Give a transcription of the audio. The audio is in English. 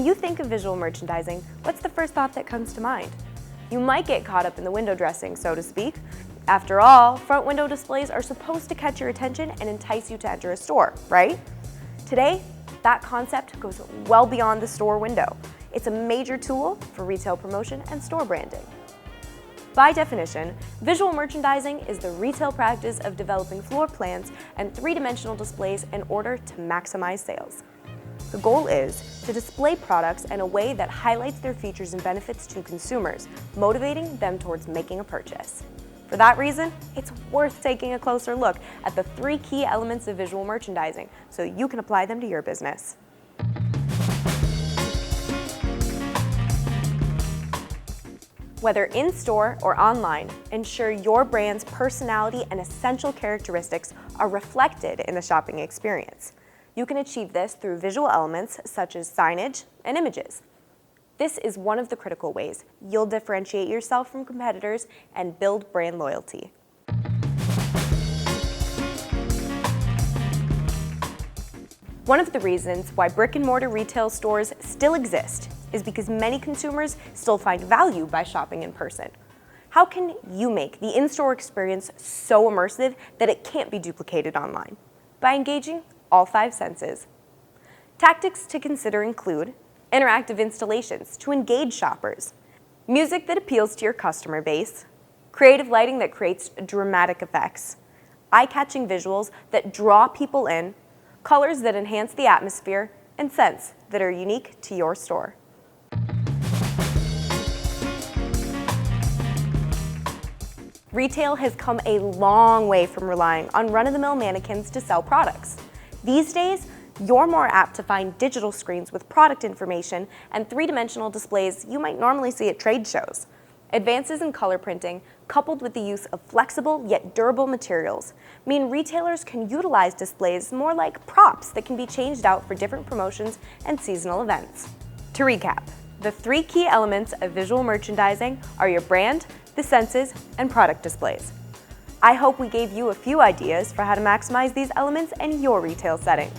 When you think of visual merchandising, what's the first thought that comes to mind? You might get caught up in the window dressing, so to speak. After all, front window displays are supposed to catch your attention and entice you to enter a store, right? Today, that concept goes well beyond the store window. It's a major tool for retail promotion and store branding. By definition, visual merchandising is the retail practice of developing floor plans and three-dimensional displays in order to maximize sales. The goal is to display products in a way that highlights their features and benefits to consumers, motivating them towards making a purchase. For that reason, it's worth taking a closer look at the 3 key elements of visual merchandising so you can apply them to your business. Whether in-store or online, ensure your brand's personality and essential characteristics are reflected in the shopping experience. You can achieve this through visual elements such as signage and images. This is one of the critical ways you'll differentiate yourself from competitors and build brand loyalty. One of the reasons why brick-and-mortar retail stores still exist is because many consumers still find value by shopping in person. How can you make the in-store experience so immersive that it can't be duplicated online? By engaging all 5 senses. Tactics to consider include interactive installations to engage shoppers, music that appeals to your customer base, creative lighting that creates dramatic effects, eye-catching visuals that draw people in, colors that enhance the atmosphere, and scents that are unique to your store. Retail has come a long way from relying on run-of-the-mill mannequins to sell products. These days, you're more apt to find digital screens with product information and 3-dimensional displays you might normally see at trade shows. Advances in color printing, coupled with the use of flexible yet durable materials, mean retailers can utilize displays more like props that can be changed out for different promotions and seasonal events. To recap, the 3 key elements of visual merchandising are your brand, the senses, and product displays. I hope we gave you a few ideas for how to maximize these elements in your retail setting.